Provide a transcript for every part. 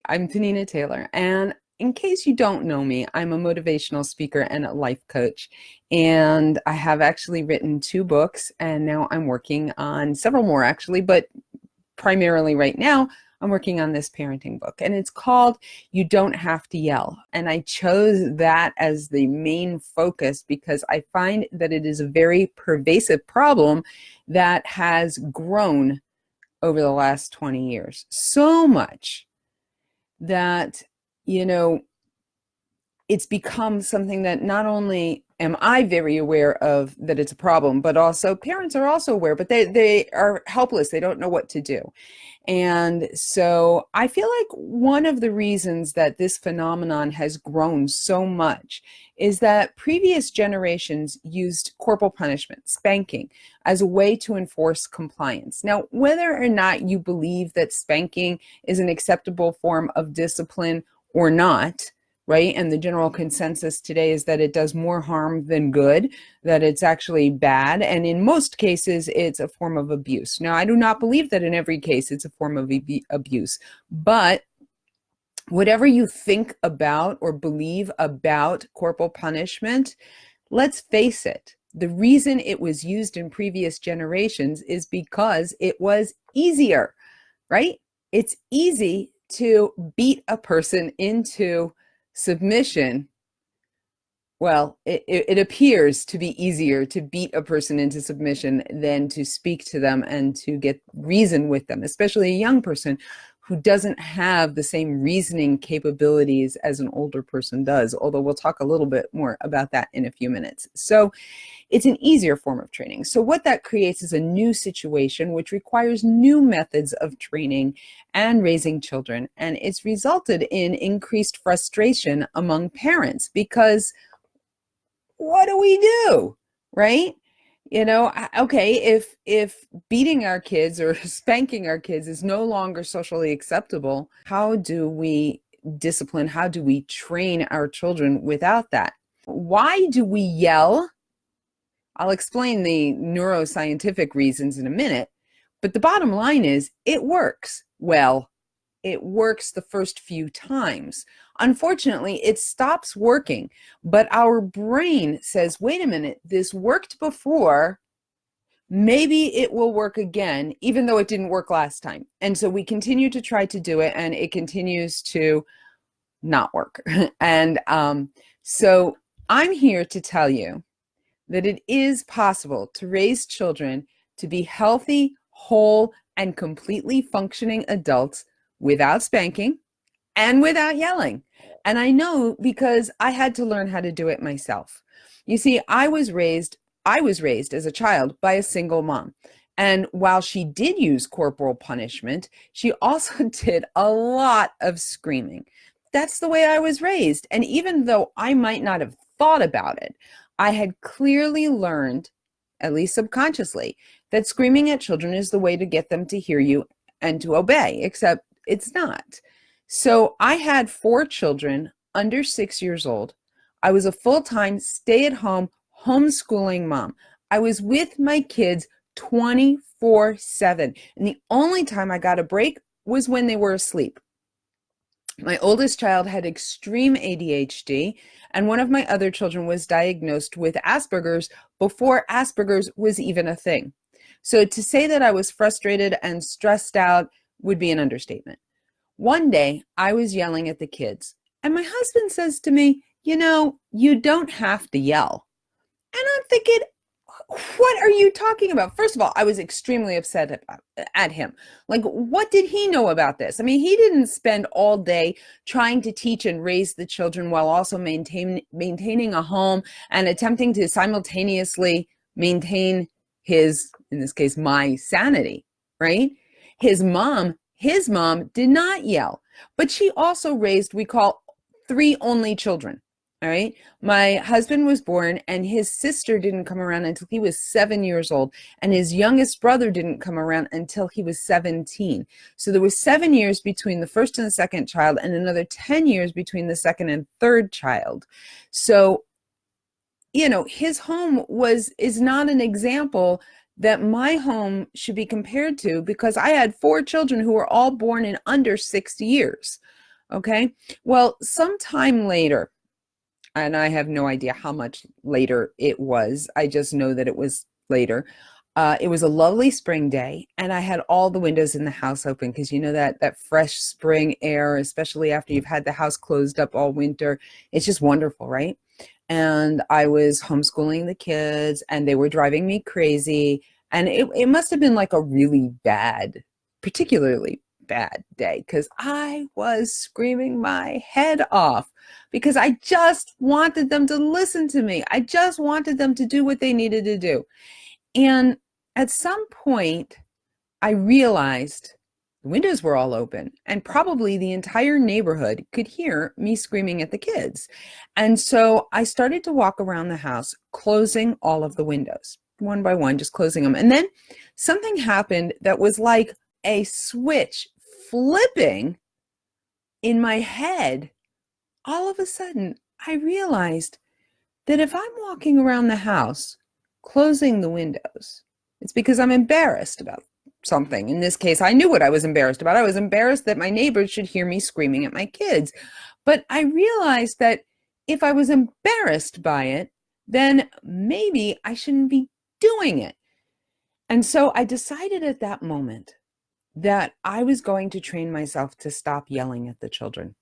I'm Penina Taylor, and in case you don't know me, I'm a motivational speaker and a life coach. And I have actually written 2 books, and now I'm working on several more actually, but primarily right now, I'm working on this parenting book, and it's called You Don't Have to Yell. And I chose that as the main focus because I find that it is a very pervasive problem that has grown over the last 20 years. So much that, you know, it's become something that not only am I very aware of that it's a problem, but also parents are also aware, but they are helpless. They don't know what to do. And so I feel like one of the reasons that this phenomenon has grown so much is that previous generations used corporal punishment, spanking, as a way to enforce compliance. Now, whether or not you believe that spanking is an acceptable form of discipline or not, right? And the general consensus today is that it does more harm than good, that it's actually bad. And in most cases, it's a form of abuse. Now, I do not believe that in every case it's a form of abuse, but whatever you think about or believe about corporal punishment, let's face it. The reason it was used in previous generations is because it was easier, right? It's easy to beat a person into submission. Well, it appears to be easier to beat a person into submission than to speak to them and to get reason with them, especially a young person who doesn't have the same reasoning capabilities as an older person does, although we'll talk a little bit more about that in a few minutes. So it's an easier form of training. So what that creates is a new situation which requires new methods of training and raising children. And it's resulted in increased frustration among parents because what do we do, right? Okay, if beating our kids or spanking our kids is no longer socially acceptable, how do we discipline, how do we train our children without that? Why do we yell? I'll explain the neuroscientific reasons in a minute, but the bottom line is it works. Well, it works the first few times. Unfortunately, it stops working, but our brain says, wait a minute, this worked before, maybe it will work again, even though it didn't work last time. And so we continue to try to do it, and it continues to not work. And so I'm here to tell you that it is possible to raise children to be healthy, whole, and completely functioning adults without spanking and without yelling. And I know because I had to learn how to do it myself. You see, I was raised as a child by a single mom. And while she did use corporal punishment, she also did a lot of screaming. That's the way I was raised. And even though I might not have thought about it, I had clearly learned, at least subconsciously, that screaming at children is the way to get them to hear you and to obey, except it's not. So I had 4 children under 6 years old. I was a full-time stay-at-home homeschooling mom. I was with my kids 24/7. And the only time I got a break was when they were asleep. My oldest child had extreme ADHD, and one of my other children was diagnosed with Asperger's before Asperger's was even a thing. So to say that I was frustrated and stressed out would be an understatement. One day, I was yelling at the kids, and my husband says to me, you don't have to yell. And I'm thinking, what are you talking about? First of all, I was extremely upset at him. Like, what did he know about this? I mean, he didn't spend all day trying to teach and raise the children while also maintaining a home and attempting to simultaneously maintain his, in this case, my sanity, right? His mom did not yell, but she also raised, we call 3 only children. All right. My husband was born and his sister didn't come around until he was 7 years old. And his youngest brother didn't come around until he was 17. So there was 7 years between the first and the second child and another 10 years between the second and third child. So, his home is not an example that my home should be compared to because I had 4 children who were all born in under 6 years. Okay. Well, sometime later, and I have no idea how much later it was. I just know that it was later. It was a lovely spring day, and I had all the windows in the house open because you know that fresh spring air, especially after you've had the house closed up all winter, it's just wonderful, right? And I was homeschooling the kids, and they were driving me crazy. And it must have been like a really bad, particularly bad day because I was screaming my head off because I just wanted them to listen to me. I just wanted them to do what they needed to do. And at some point, I realized the windows were all open and probably the entire neighborhood could hear me screaming at the kids. And so I started to walk around the house, closing all of the windows one by one, just closing them. And then something happened that was like a switch flipping in my head. All of a sudden, I realized that if I'm walking around the house closing the windows, it's because I'm embarrassed about something. In this case, I knew what I was embarrassed about. I was embarrassed that my neighbors should hear me screaming at my kids. But I realized that if I was embarrassed by it, then maybe I shouldn't be doing it. And so I decided at that moment that I was going to train myself to stop yelling at the children.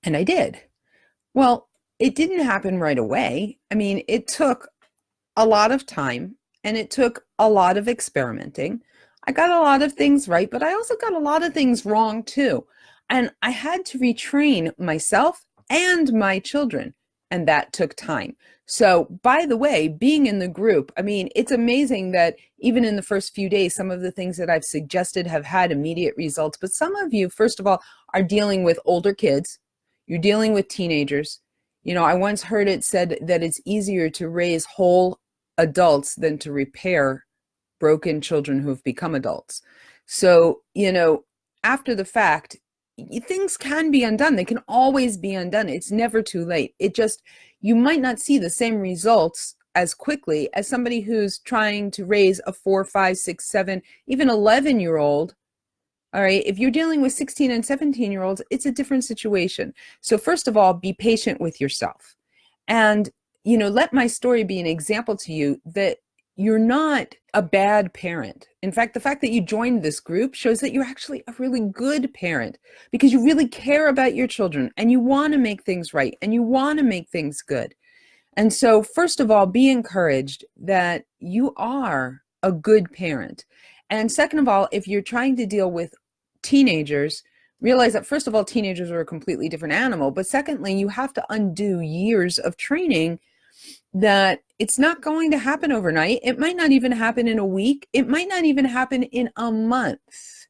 And I did. Well, it didn't happen right away. I mean, it took a lot of time and it took a lot of experimenting. I got a lot of things right, but I also got a lot of things wrong too. And I had to retrain myself and my children, and that took time. So, by the way, being in the group, I mean, it's amazing that even in the first few days, some of the things that I've suggested have had immediate results. But some of you, first of all, are dealing with older kids, you're dealing with teenagers. You know, I once heard it said that it's easier to raise whole adults than to repair broken children who have become adults. So, you know, after the fact, things can be undone. They can always be undone. It's never too late. It just, you might not see the same results as quickly as somebody who's trying to raise a 4, 5, 6, 7, even 11-year-old. All right. If you're dealing with 16 and 17-year-olds, it's a different situation. So first of all, be patient with yourself. And, you know, let my story be an example to you that you're not a bad parent. In fact, the fact that you joined this group shows that you're actually a really good parent because you really care about your children and you want to make things right and you want to make things good. And so, first of all, be encouraged that you are a good parent. And second of all, if you're trying to deal with teenagers, realize that first of all, teenagers are a completely different animal. But secondly, you have to undo years of training that it's not going to happen overnight. It might not even happen in a week. It might not even happen in a month.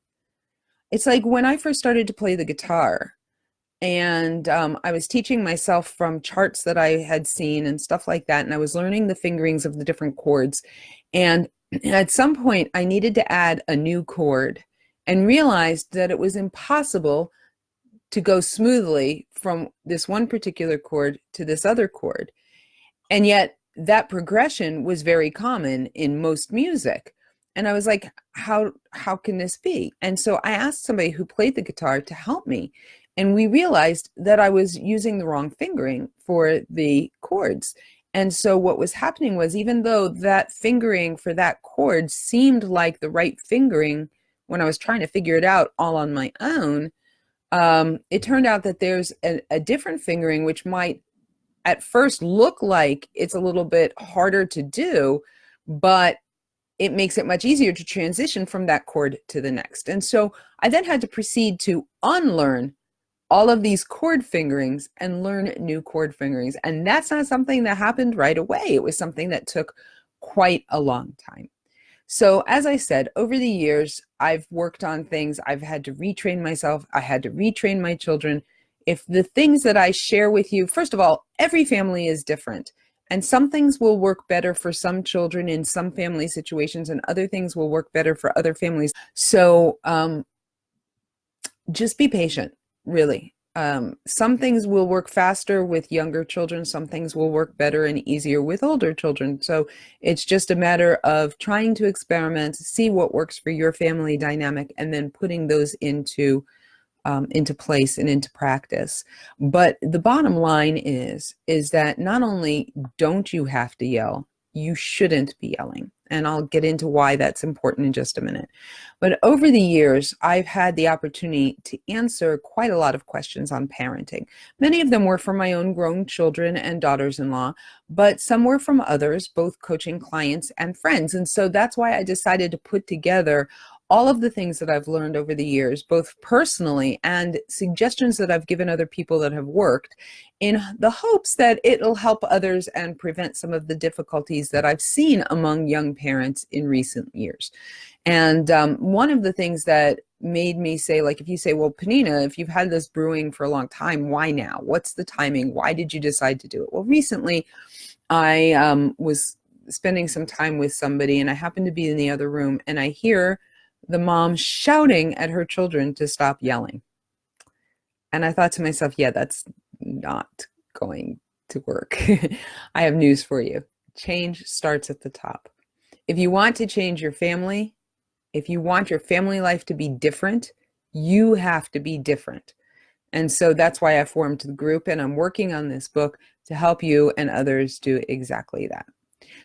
It's like when I first started to play the guitar and I was teaching myself from charts that I had seen and stuff like that. And I was learning the fingerings of the different chords. And at some point, I needed to add a new chord and realized that it was impossible to go smoothly from this one particular chord to this other chord. And yet that progression was very common in most music. And I was like, how can this be? And so I asked somebody who played the guitar to help me. And we realized that I was using the wrong fingering for the chords. And so what was happening was, even though that fingering for that chord seemed like the right fingering when I was trying to figure it out all on my own, it turned out that there's a different fingering which might at first look like it's a little bit harder to do, but it makes it much easier to transition from that chord to the next. And so I then had to proceed to unlearn all of these chord fingerings and learn new chord fingerings. And that's not something that happened right away. It was something that took quite a long time. So as I said, over the years, I've worked on things. I've had to retrain myself. I had to retrain my children. If the things that I share with you, first of all, every family is different. And some things will work better for some children in some family situations, and other things will work better for other families. So just be patient, really. Some things will work faster with younger children. Some things will work better and easier with older children. So it's just a matter of trying to experiment, see what works for your family dynamic, and then putting those into into place and into practice. But the bottom line is that not only don't you have to yell, you shouldn't be yelling. And I'll get into why that's important in just a minute. But over the years, I've had the opportunity to answer quite a lot of questions on parenting. Many of them were from my own grown children and daughters-in-law, but some were from others, both coaching clients and friends. And so that's why I decided to put together all of the things that I've learned over the years, both personally and suggestions that I've given other people that have worked, in the hopes that it'll help others and prevent some of the difficulties that I've seen among young parents in recent years. And one of the things that made me say, like, if you say, well, Penina, if you've had this brewing for a long time, why now? What's the timing? Why did you decide to do it? Well, recently I was spending some time with somebody, and I happened to be in the other room, and I hear the mom shouting at her children to stop yelling. And I thought to myself, yeah, that's not going to work. I have news for you. Change starts at the top. If you want to change your family, if you want your family life to be different, you have to be different. And so that's why I formed the group, and I'm working on this book to help you and others do exactly that.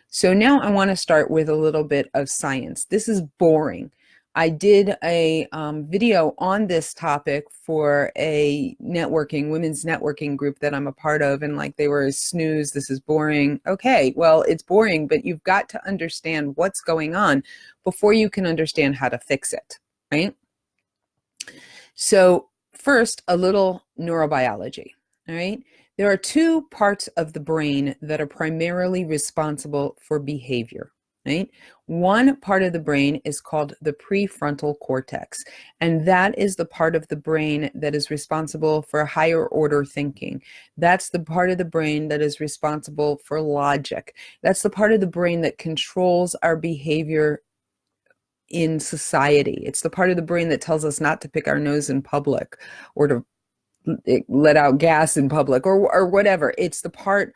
So now I want to start with a little bit of science. This is boring. I did a video on this topic for a women's networking group that I'm a part of, and like they were snooze, this is boring. Okay, well, it's boring, but you've got to understand what's going on before you can understand how to fix it, right? So first, a little neurobiology, all right? There are two parts of the brain that are primarily responsible for behavior, right? One part of the brain is called the prefrontal cortex, and that is the part of the brain that is responsible for higher order thinking. That's the part of the brain that is responsible for logic. That's the part of the brain that controls our behavior in society. It's the part of the brain that tells us not to pick our nose in public or to let out gas in public or whatever. It's the part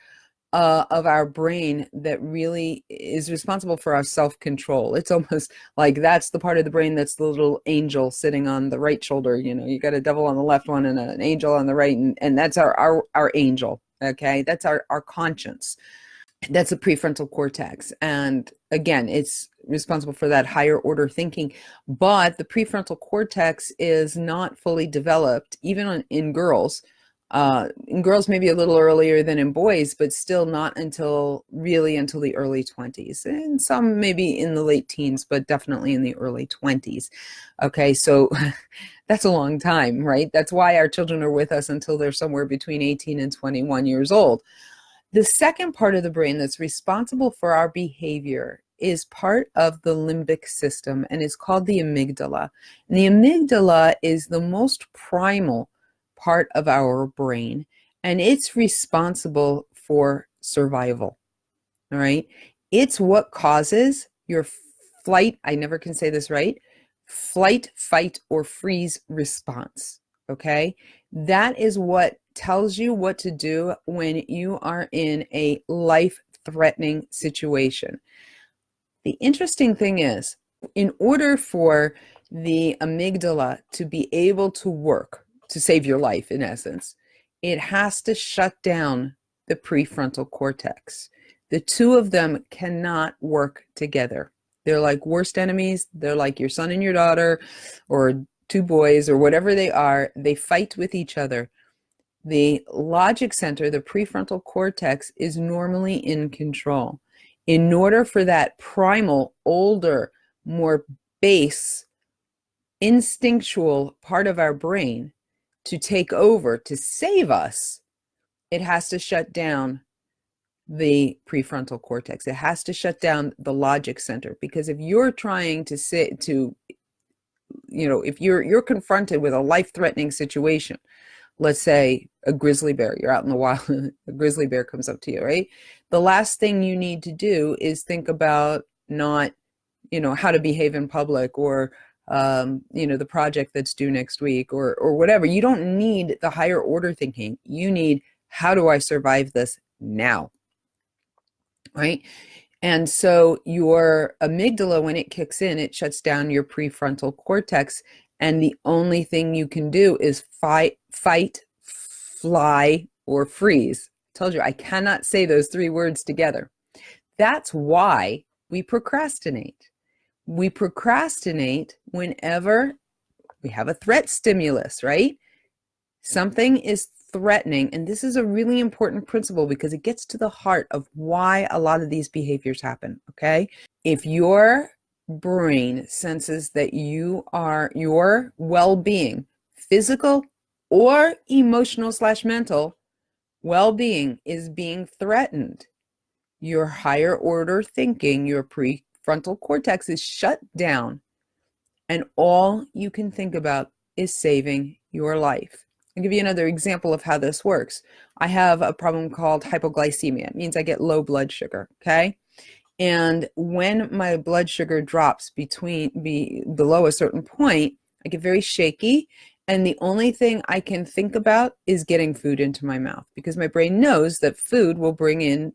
of our brain that really is responsible for our self-control. It's almost like that's the part of the brain that's the little angel sitting on the right shoulder. You know, you got a devil on the left one and an angel on the right, and that's our angel. Okay, that's our conscience. That's the prefrontal cortex. And again, it's responsible for that higher order thinking. But the prefrontal cortex is not fully developed, even in girls. In girls, maybe a little earlier than in boys, but still not until the early 20s. And some maybe in the late teens, but definitely in the early 20s. Okay, so that's a long time, right? That's why our children are with us until they're somewhere between 18 and 21 years old. The second part of the brain that's responsible for our behavior is part of the limbic system, and it's called the amygdala. And the amygdala is the most primal part of our brain, and it's responsible for survival. All right. It's what causes your flight, I never can say this right, flight, fight, or freeze response. Okay. That is what tells you what to do when you are in a life-threatening situation. The interesting thing is, in order for the amygdala to be able to work, to save your life, in essence, it has to shut down the prefrontal cortex. The two of them cannot work together. They're like worst enemies. They're like your son and your daughter, or two boys, or whatever they are. They fight with each other. The logic center, the prefrontal cortex, is normally in control. In order for that primal, older, more base, instinctual part of our brain to take over, to save us, it has to shut down the prefrontal cortex. It has to shut down the logic center, because if you're trying to if you're confronted with a life-threatening situation, let's say a grizzly bear, you're out in the wild, a grizzly bear comes up to you, right? The last thing you need to do is think about not, how to behave in public, or, the project that's due next week, or whatever. You don't need the higher order thinking. You need, how do I survive this now? Right? And so your amygdala, when it kicks in, it shuts down your prefrontal cortex, And the only thing you can do is fight, fly, or freeze. I told you I cannot say those three words together. That's why we procrastinate. We procrastinate whenever we have a threat stimulus, right? Something is threatening, and this is a really important principle because it gets to the heart of why a lot of these behaviors happen, okay? If your brain senses that your well-being, physical or emotional / mental well-being is being threatened, your higher order thinking, your prefrontal cortex is shut down, and all you can think about is saving your life. I'll give you another example of how this works. I have a problem called hypoglycemia. It means I get low blood sugar, okay? And when my blood sugar drops below a certain point, I get very shaky. And the only thing I can think about is getting food into my mouth, because my brain knows that food will bring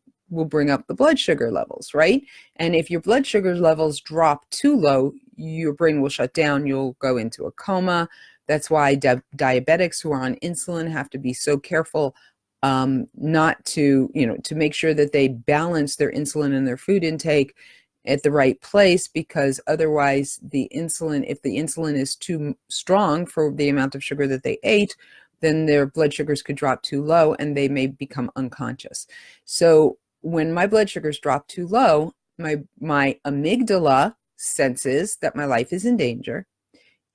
up the blood sugar levels, right? And if your blood sugar levels drop too low, your brain will shut down. You'll go into a coma. That's why diabetics who are on insulin have to be so careful not to, to make sure that they balance their insulin and their food intake at the right place, because otherwise if the insulin is too strong for the amount of sugar that they ate, then their blood sugars could drop too low and they may become unconscious. So when my blood sugars drop too low, my amygdala senses that my life is in danger.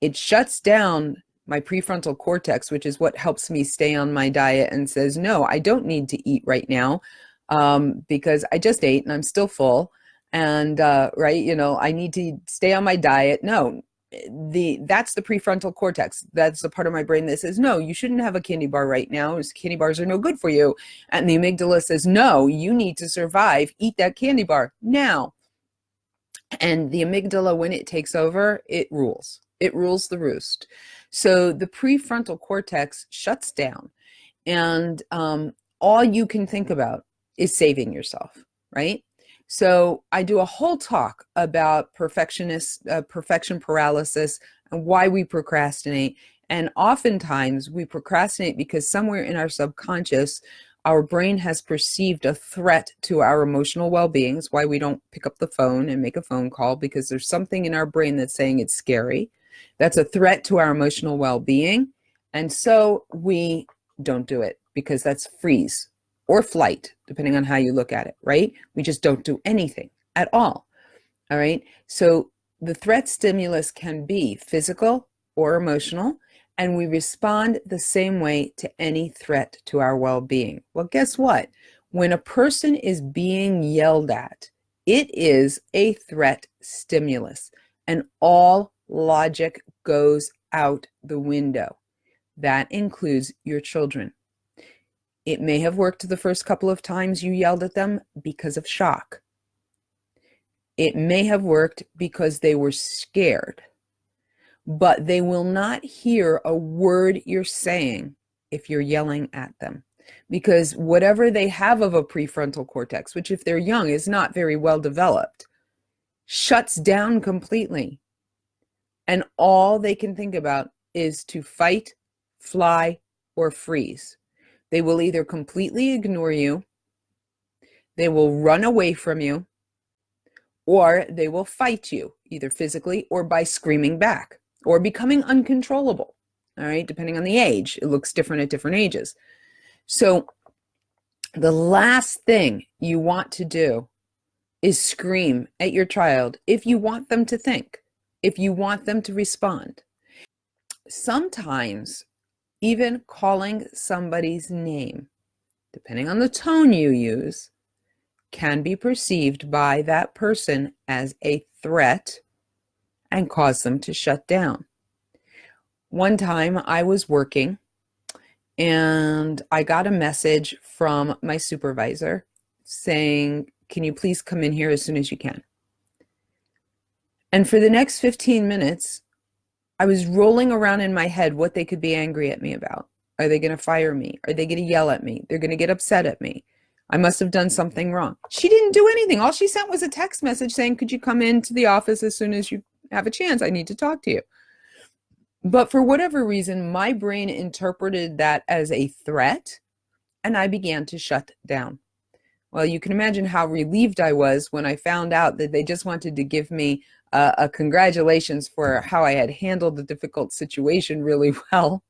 It shuts down my prefrontal cortex, which is what helps me stay on my diet, and says, no, I don't need to eat right now because I just ate and I'm still full. And, I need to stay on my diet. No, that's the prefrontal cortex. That's the part of my brain that says, no, you shouldn't have a candy bar right now. Candy bars are no good for you. And the amygdala says, no, you need to survive. Eat that candy bar now. And the amygdala, when it takes over, it rules. It rules the roost. So the prefrontal cortex shuts down, and all you can think about is saving yourself, right? So I do a whole talk about perfection paralysis and why we procrastinate. And oftentimes we procrastinate because somewhere in our subconscious, our brain has perceived a threat to our emotional well-being. It's why we don't pick up the phone and make a phone call, because there's something in our brain that's saying it's scary. That's a threat to our emotional well-being. And so we don't do it, because that's freeze or flight, depending on how you look at it, right? We just don't do anything at all. All right. So the threat stimulus can be physical or emotional, and we respond the same way to any threat to our well-being. Well, guess what? When a person is being yelled at, it is a threat stimulus, and all logic goes out the window. That includes your children. It may have worked the first couple of times you yelled at them because of shock. It may have worked because they were scared, but they will not hear a word you're saying if you're yelling at them, because whatever they have of a prefrontal cortex, which if they're young is not very well developed, shuts down completely. And all they can think about is to fight, fly, or freeze. They will either completely ignore you, they will run away from you, or they will fight you, either physically or by screaming back or becoming uncontrollable. All right, depending on the age, it looks different at different ages. So the last thing you want to do is scream at your child if you want them to think, if you want them to respond. Sometimes even calling somebody's name, depending on the tone you use, can be perceived by that person as a threat and cause them to shut down. One time I was working and I got a message from my supervisor saying, can you please come in here as soon as you can? And for the next 15 minutes, I was rolling around in my head what they could be angry at me about. Are they going to fire me? Are they going to yell at me? They're going to get upset at me. I must have done something wrong. She didn't do anything. All she sent was a text message saying, could you come into the office as soon as you have a chance? I need to talk to you. But for whatever reason, my brain interpreted that as a threat, and I began to shut down. Well, you can imagine how relieved I was when I found out that they just wanted to give me a congratulations for how I had handled the difficult situation really well.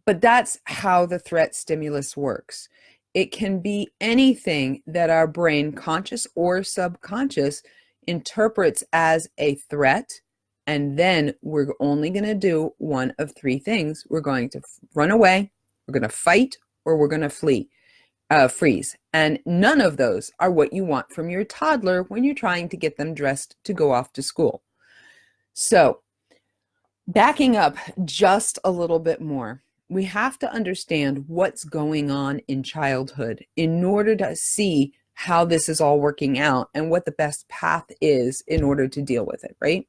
But that's how the threat stimulus works. It can be anything that our brain, conscious or subconscious, interprets as a threat. And then we're only going to do one of three things. We're going to run away, we're going to fight, or we're going to freeze. And none of those are what you want from your toddler when you're trying to get them dressed to go off to school. So, backing up just a little bit more, we have to understand what's going on in childhood in order to see how this is all working out and what the best path is in order to deal with it, right?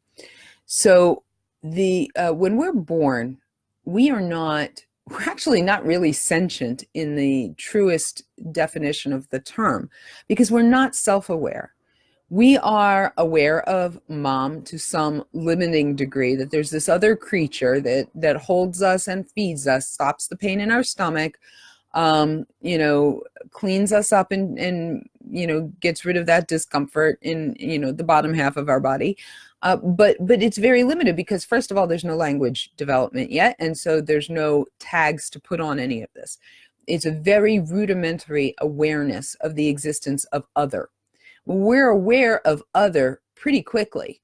So when we're born, we're actually not really sentient in the truest definition of the term, because we're not self-aware. We are aware of mom to some limiting degree, that there's this other creature that holds us and feeds us, stops the pain in our stomach, cleans us up and gets rid of that discomfort in, the bottom half of our body. But it's very limited because, first of all, there's no language development yet. And so there's no tags to put on any of this. It's a very rudimentary awareness of the existence of other. We're aware of other pretty quickly,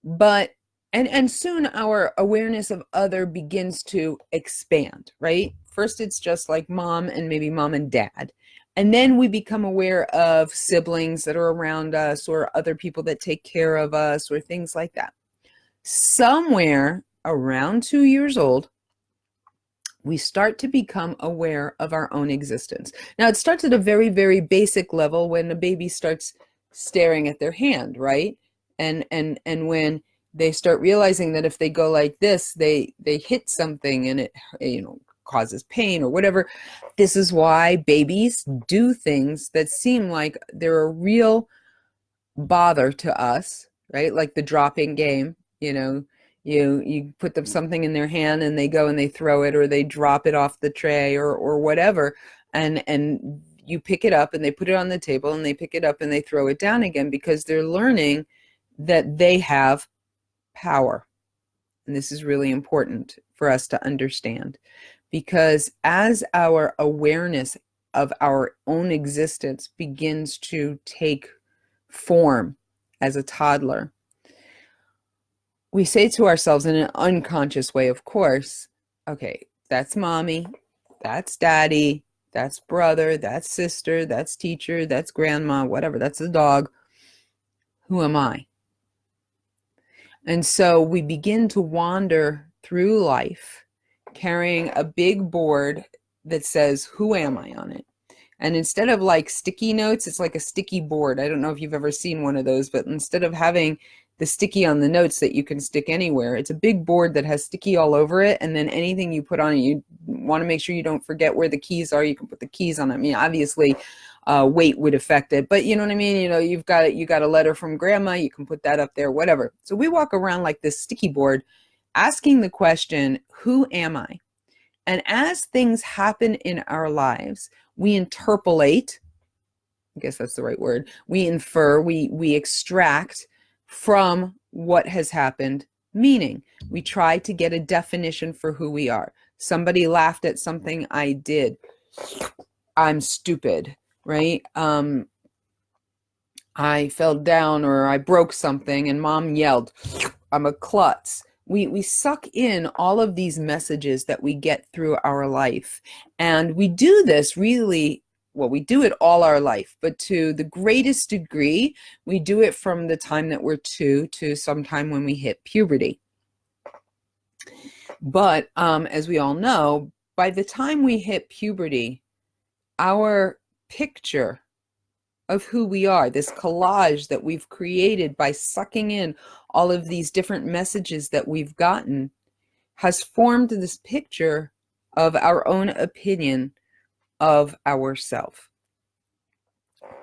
but and soon our awareness of other begins to expand, right? First, it's just like mom and maybe mom and dad. And then we become aware of siblings that are around us or other people that take care of us or things like that. Somewhere around 2 years old, we start to become aware of our own existence. Now, it starts at a very, very basic level when a baby starts staring at their hand, right? And when they start realizing that if they go like this, they hit something and it, causes pain or whatever. This is why babies do things that seem like they're a real bother to us, right? Like the dropping game, you put them something in their hand and they go and they throw it, or they drop it off the tray or whatever, and you pick it up and they put it on the table and they pick it up and they throw it down again, because they're learning that they have power. And this is really important for us to understand, because as our awareness of our own existence begins to take form as a toddler, we say to ourselves in an unconscious way, of course, okay, that's mommy, that's daddy, that's brother, that's sister, that's teacher, that's grandma, whatever, that's the dog. Who am I? And so we begin to wander through life carrying a big board that says, who am I, on it. And instead of like sticky notes, it's like a sticky board. I don't know if you've ever seen one of those, but instead of having the sticky on the notes that you can stick anywhere, it's a big board that has sticky all over it. And then anything you put on it, you want to make sure you don't forget where the keys are. You can put the keys on it. I mean, obviously, weight would affect it, but you know what I mean? You got a letter from grandma, you can put that up there, whatever. So we walk around like this sticky board asking the question, who am I? And as things happen in our lives, we interpolate, I guess that's the right word, we infer, we extract from what has happened meaning. We try to get a definition for who we are. Somebody laughed at something I did. I'm stupid, right? I fell down or I broke something and mom yelled, I'm a klutz. We suck in all of these messages that we get through our life. And we do this really, well, we do it all our life, but to the greatest degree, we do it from the time that we're 2 to sometime when we hit puberty. But as we all know, by the time we hit puberty, our picture of who we are, this collage that we've created by sucking in all of these different messages that we've gotten, has formed this picture of our own opinion of ourself.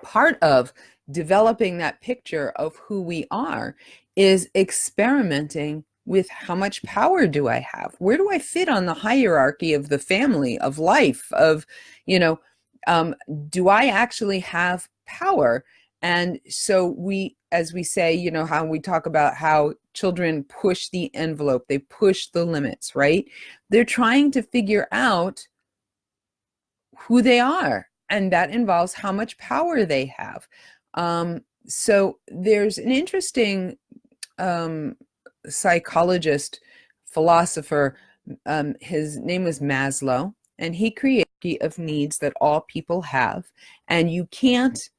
Part of developing that picture of who we are is experimenting with how much power do I have? Where do I fit on the hierarchy of the family, of life, of, you know, um, do I actually have power? And so we, as we say, you know, how we talk about how children push the envelope, they push the limits, right? They're trying to figure out who they are, and that involves how much power they have. So there's an interesting um, psychologist, philosopher. His name was Maslow, and he created a hierarchy of needs that all people have, and you can't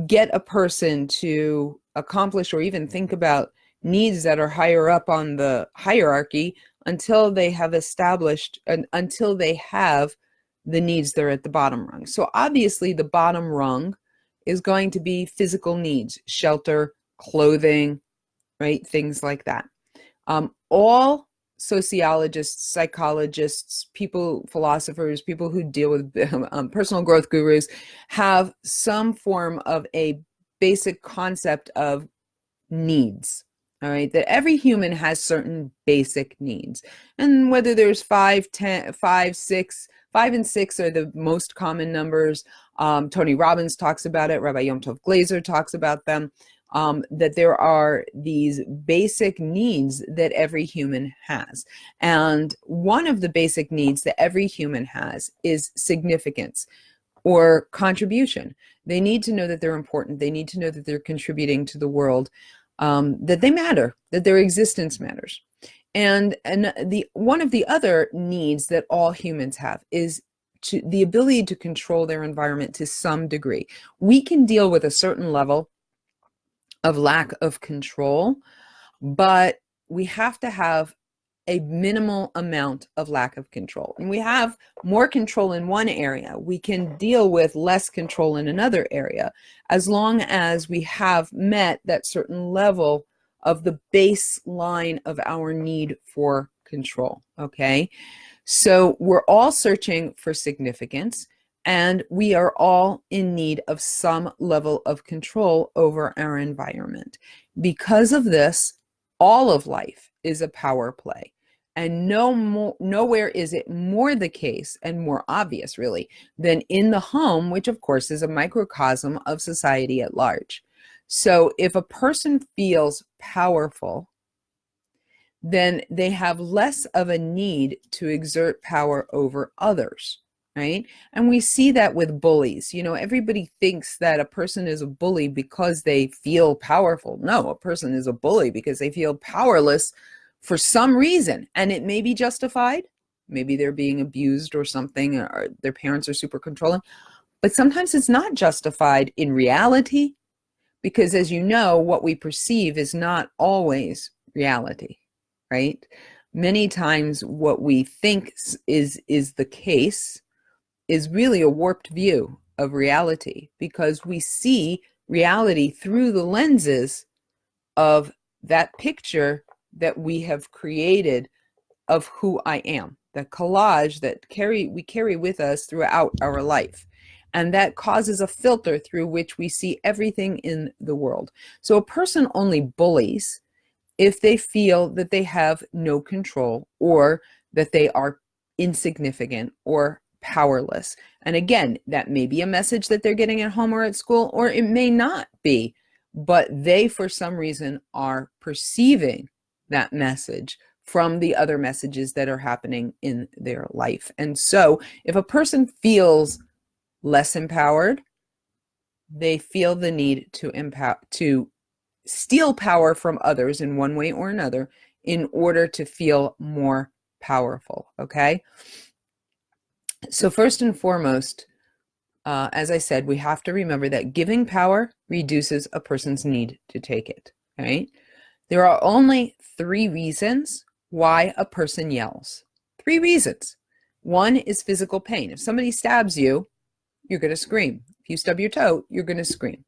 get a person to accomplish or even think about needs that are higher up on the hierarchy until they have established and until they have the needs that are at the bottom rung. So obviously the bottom rung is going to be physical needs, shelter, clothing, right? Things like that. All sociologists, psychologists, people, philosophers, people who deal with personal growth gurus have some form of a basic concept of needs. All right, that every human has certain basic needs. And whether there's 5, 10, 5, 6, 5 and 6 are the most common numbers. Tony Robbins talks about it. Rabbi Yom Tov Glazer talks about them. That there are these basic needs that every human has. And one of the basic needs that every human has is significance or contribution. They need to know that they're important. They need to know that they're contributing to the world, that they matter, that their existence matters. And the one of the other needs that all humans have is the ability to control their environment to some degree. We can deal with a certain level of lack of control, but we have to have a minimal amount of lack of control. And we have more control in one area. We can deal with less control in another area, as long as we have met that certain level of the baseline of our need for control, okay? So we're all searching for significance, and we are all in need of some level of control over our environment. Because of this, all of life is a power play. And nowhere is it more the case and more obvious, really, than in the home, which of course is a microcosm of society at large. So if a person feels powerful, then they have less of a need to exert power over others, right? And we see that with bullies. You know, everybody thinks that a person is a bully because they feel powerful. No, a person is a bully because they feel powerless for some reason, and it may be justified. Maybe they're being abused or something, or their parents are super controlling, but sometimes it's not justified in reality, because as you know, what we perceive is not always reality, right? Many times what we think is the case is really a warped view of reality, because we see reality through the lenses of that picture that we have created of who I am, the collage that we carry with us throughout our life. And that causes a filter through which we see everything in the world. So a person only bullies if they feel that they have no control, or that they are insignificant or powerless. And again, that may be a message that they're getting at home or at school, or it may not be, but they, for some reason, are perceiving that message from the other messages that are happening in their life. And so if a person feels less empowered, they feel the need to steal power from others in one way or another in order to feel more powerful, okay? So first and foremost, as I said, we have to remember that giving power reduces a person's need to take it, right? There are only 3 reasons why a person yells. 3 reasons. One is physical pain. If somebody stabs you, you're going to scream. If you stub your toe, you're going to scream.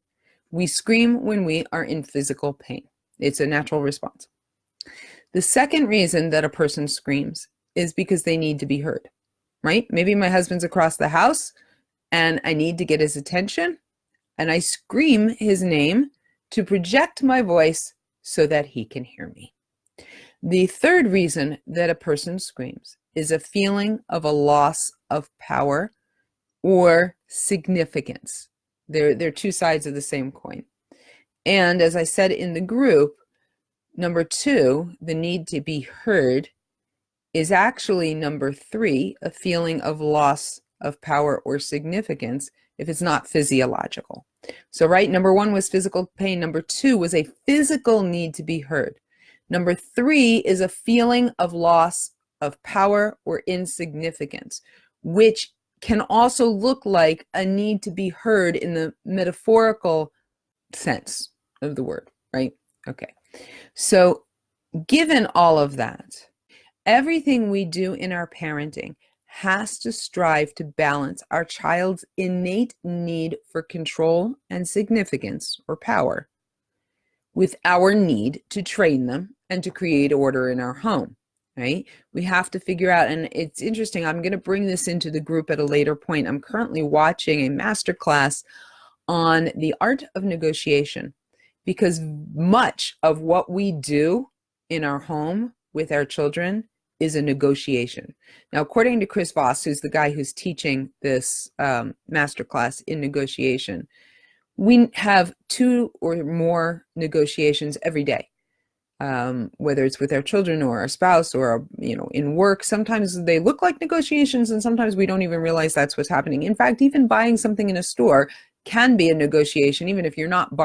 We scream when we are in physical pain. It's a natural response. The second reason that a person screams is because they need to be heard, right? Maybe my husband's across the house and I need to get his attention, and I scream his name to project my voice so that he can hear me. The third reason that a person screams is a feeling of a loss of power or significance. They're two sides of the same coin. And as I said in the group, number two, the need to be heard, is actually number three, a feeling of loss of power or significance if it's not physiological. So, right, number one was physical pain. Number two was a physical need to be heard. Number three is a feeling of loss of power or insignificance, which can also look like a need to be heard in the metaphorical sense of the word, right? Okay. So, given all of that, everything we do in our parenting has to strive to balance our child's innate need for control and significance or power with our need to train them and to create order in our home, right? We have to figure out, and it's interesting, I'm going to bring this into the group at a later point. I'm currently watching a masterclass on the art of negotiation, because much of what we do in our home with our children is a negotiation. Now, according to Chris Voss, who's the guy who's teaching this masterclass in negotiation, we have two or more negotiations every day, whether it's with our children or our spouse or, in work. Sometimes they look like negotiations, and sometimes we don't even realize that's what's happening. In fact, even buying something in a store can be a negotiation, even if you're not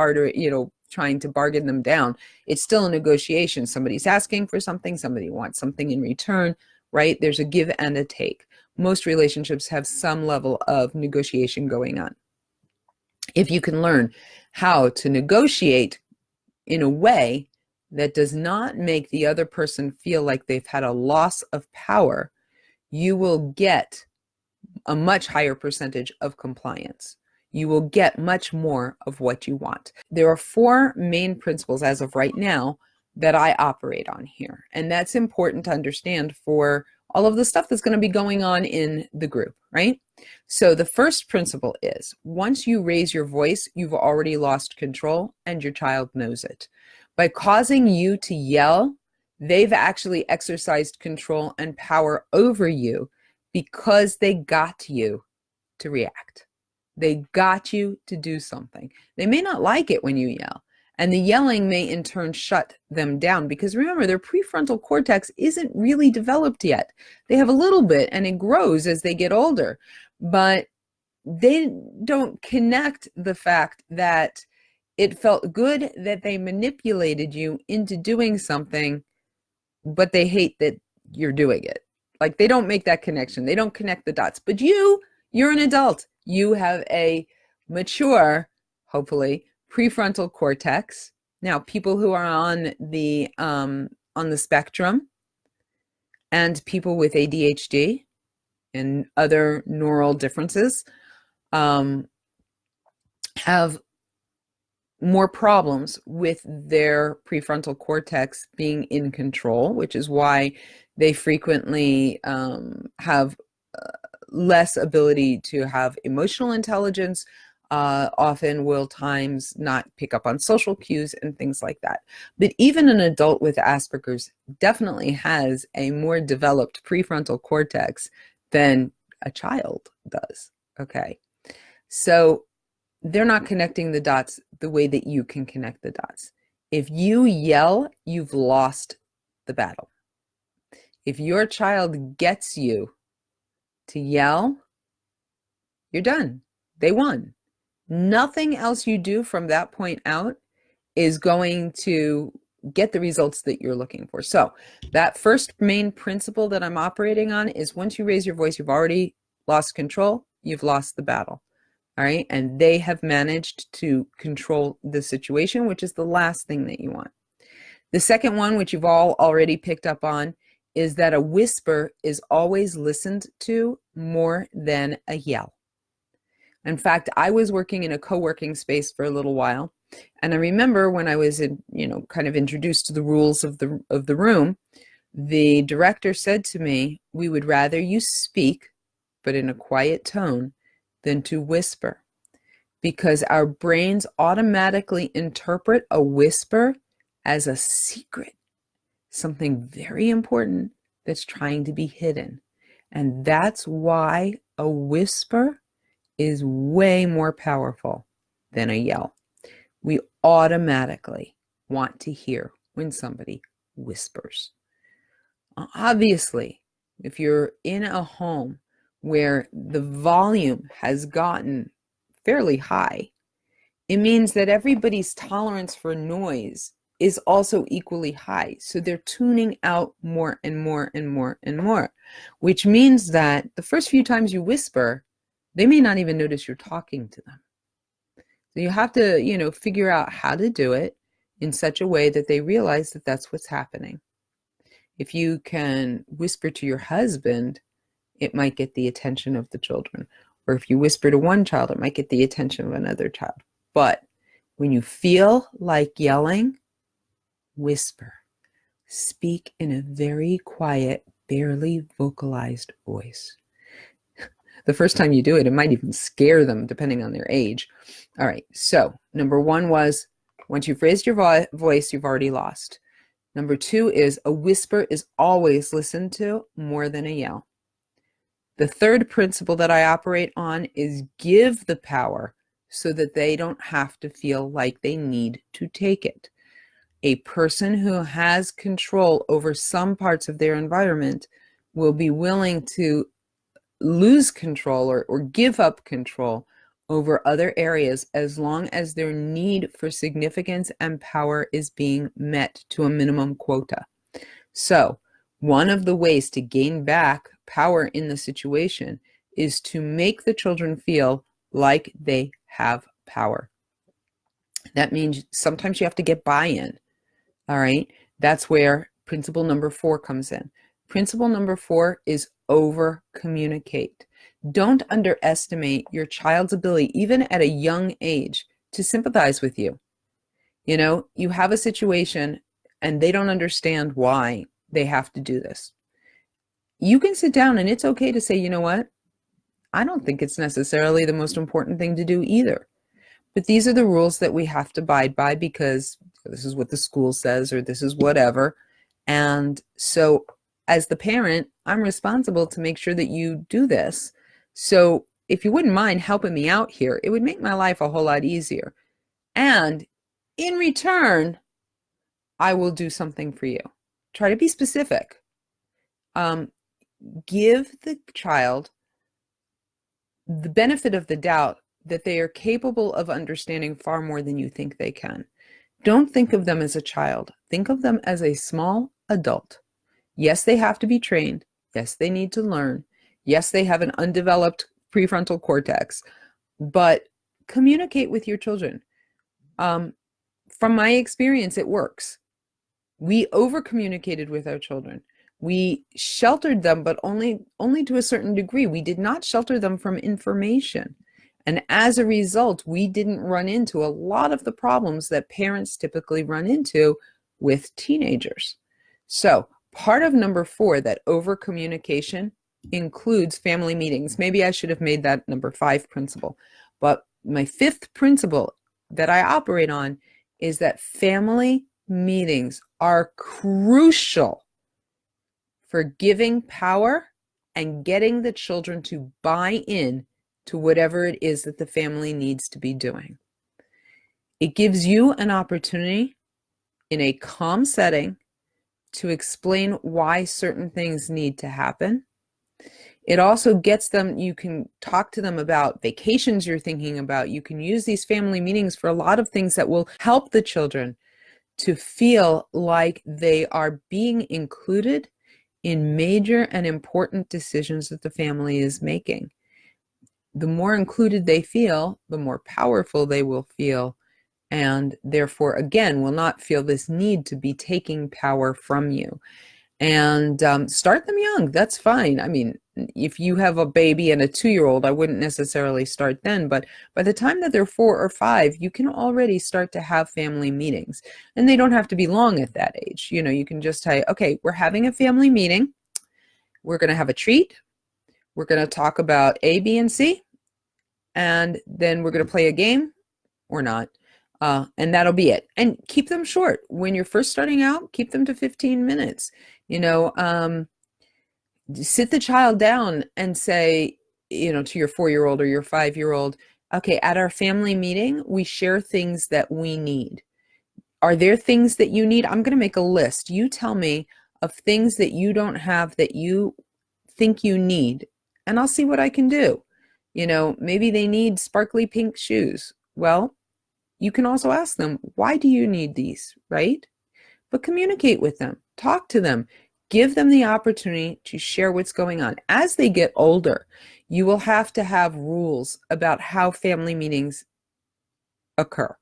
trying to bargain them down. It's still a negotiation. Somebody's asking for something, somebody wants something in return, right? There's a give and a take. Most relationships have some level of negotiation going on. If you can learn how to negotiate in a way that does not make the other person feel like they've had a loss of power, you will get a much higher percentage of compliance. You will get much more of what you want. There are four main principles as of right now that I operate on here. And that's important to understand for all of the stuff that's going to be going on in the group, right? So the first principle is, once you raise your voice, you've already lost control, and your child knows it. By causing you to yell, they've actually exercised control and power over you because they got you to react. They got you to do something. They may not like it when you yell, and the yelling may in turn shut them down, because remember, their prefrontal cortex isn't really developed yet. They have a little bit, and it grows as they get older, but they don't connect the fact that it felt good that they manipulated you into doing something, but they hate that you're doing it. Like, they don't make that connection. They don't connect the dots. But you're an adult. You have a mature, hopefully, prefrontal cortex. Now, people who are on the spectrum and people with ADHD and other neural differences have more problems with their prefrontal cortex being in control, which is why they frequently have less ability to have emotional intelligence, often will times not pick up on social cues and things like that. But even an adult with Asperger's definitely has a more developed prefrontal cortex than a child does, okay? So they're not connecting the dots the way that you can connect the dots. If you yell, you've lost the battle. If your child gets you to yell, you're done. They won. Nothing else you do from that point out is going to get the results that you're looking for. So that first main principle that I'm operating on is, once you raise your voice, you've already lost control. You've lost the battle. All right. And they have managed to control the situation, which is the last thing that you want. The second one, which you've all already picked up on, is that a whisper is always listened to more than a yell. In fact, I was working in a co-working space for a little while, and I remember when I was kind of introduced to the rules of the room, the director said to me, "We would rather you speak, but in a quiet tone, than to whisper, because our brains automatically interpret a whisper as a secret, something very important that's trying to be hidden. And that's why a whisper is way more powerful than a yell. We automatically want to hear when somebody whispers. Obviously, if you're in a home where the volume has gotten fairly high, it means that everybody's tolerance for noise is also equally high. So they're tuning out more and more and more and more, which means that the first few times you whisper, they may not even notice you're talking to them. So you have to, figure out how to do it in such a way that they realize that that's what's happening. If you can whisper to your husband, it might get the attention of the children. Or if you whisper to one child, it might get the attention of another child. But when you feel like yelling, whisper. Speak in a very quiet, barely vocalized voice. The first time you do it, it might even scare them, depending on their age. All right, so number one was, once you've raised your voice, you've already lost. Number two is, a whisper is always listened to more than a yell. The third principle that I operate on is give the power so that they don't have to feel like they need to take it. A person who has control over some parts of their environment will be willing to lose control or give up control over other areas as long as their need for significance and power is being met to a minimum quota. So, one of the ways to gain back power in the situation is to make the children feel like they have power. That means sometimes you have to get buy-in. All right. That's where principle number 4 comes in. Principle number 4 is over communicate. Don't underestimate your child's ability, even at a young age, to sympathize with you. You have a situation and they don't understand why they have to do this. You can sit down and it's okay to say, you know what? I don't think it's necessarily the most important thing to do either. But these are the rules that we have to abide by because this is what the school says or this is whatever. And so as the parent, I'm responsible to make sure that you do this. So if you wouldn't mind helping me out here, it would make my life a whole lot easier. And in return, I will do something for you. Try to be specific. Give the child the benefit of the doubt that they are capable of understanding far more than you think they can. Don't think of them as a child. Think of them as a small adult. Yes, they have to be trained. Yes, they need to learn. Yes, they have an undeveloped prefrontal cortex. But communicate with your children. From my experience, it works. We over-communicated with our children. We sheltered them, but only to a certain degree. We did not shelter them from information. And as a result, we didn't run into a lot of the problems that parents typically run into with teenagers. So part of number 4, that over communication, includes family meetings. Maybe I should have made that number 5 principle. But my 5th principle that I operate on is that family meetings are crucial for giving power and getting the children to buy in to whatever it is that the family needs to be doing. It gives you an opportunity in a calm setting to explain why certain things need to happen. It also gets them, you can talk to them about vacations you're thinking about. You can use these family meetings for a lot of things that will help the children to feel like they are being included in major and important decisions that the family is making. The more included they feel, the more powerful they will feel, and therefore, again, will not feel this need to be taking power from you. And start them young. That's fine. I mean, if you have a baby and a 2-year-old, I wouldn't necessarily start then. But by the time that they're 4 or 5, you can already start to have family meetings. And they don't have to be long at that age. You can just say, okay, we're having a family meeting. We're going to have a treat. We're going to talk about A, B, and C. And then we're going to play a game or not. And that'll be it. And keep them short. When you're first starting out, keep them to 15 minutes. You know, sit the child down and say, you know, to your 4-year-old or your 5-year-old, okay, at our family meeting, we share things that we need. Are there things that you need? I'm going to make a list. You tell me of things that you don't have that you think you need, and I'll see what I can do. You know, maybe they need sparkly pink shoes. Well, you can also ask them, why do you need these, right? But communicate with them, talk to them, give them the opportunity to share what's going on. As they get older, you will have to have rules about how family meetings occur.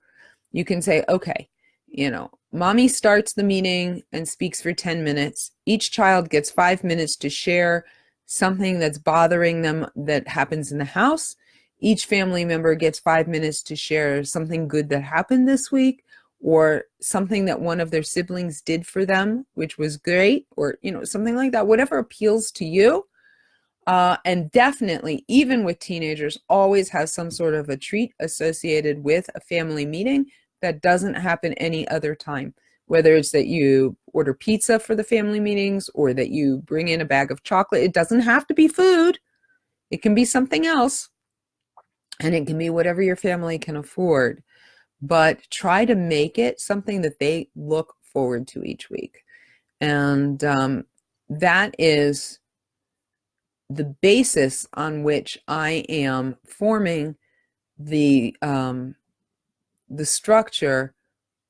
You can say, okay, you know, mommy starts the meeting and speaks for 10 minutes. Each child gets 5 minutes to share something that's bothering them that happens in the house. Each family member gets 5 minutes to share something good that happened this week, or something that one of their siblings did for them, which was great, or, you know, something like that, whatever appeals to you. And definitely, even with teenagers, always have some sort of a treat associated with a family meeting that doesn't happen any other time. Whether it's that you order pizza for the family meetings or that you bring in a bag of chocolate, it doesn't have to be food. It can be something else. And it can be whatever your family can afford. But try to make it something that they look forward to each week. And that is the basis on which I am forming the structure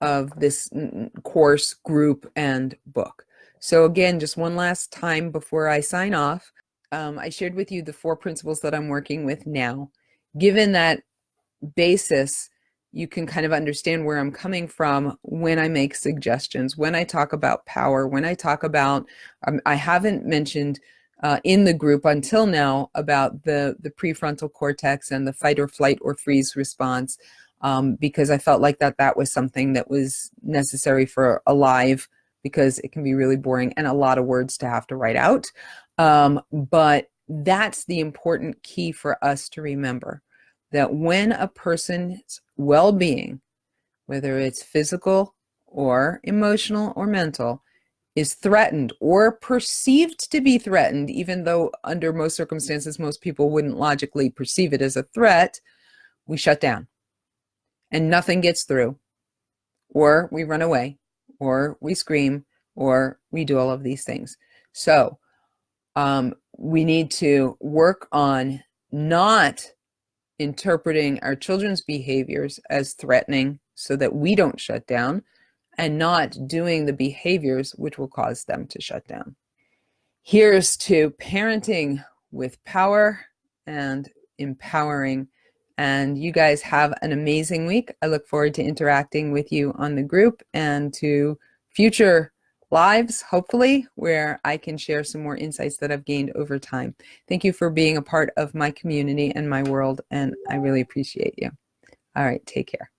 of this course, group, and book. So again, just one last time before I sign off, I shared with you the 4 principles that I'm working with now. Given that basis, you can kind of understand where I'm coming from when I make suggestions, when I talk about power, when I talk about, I haven't mentioned in the group until now about the prefrontal cortex and the fight or flight or freeze response, because I felt like that was something that was necessary for a live, because it can be really boring and a lot of words to have to write out. But that's the important key for us to remember, that when a person's well-being, whether it's physical or emotional or mental, is threatened or perceived to be threatened, even though under most circumstances, most people wouldn't logically perceive it as a threat, we shut down and nothing gets through, or we run away, or we scream, or we do all of these things. So we need to work on not interpreting our children's behaviors as threatening so that we don't shut down, and not doing the behaviors which will cause them to shut down. Here's to parenting with power and empowering. And you guys have an amazing week. I look forward to interacting with you on the group and to future lives, hopefully, where I can share some more insights that I've gained over time. Thank you for being a part of my community and my world, and I really appreciate you. All right, take care.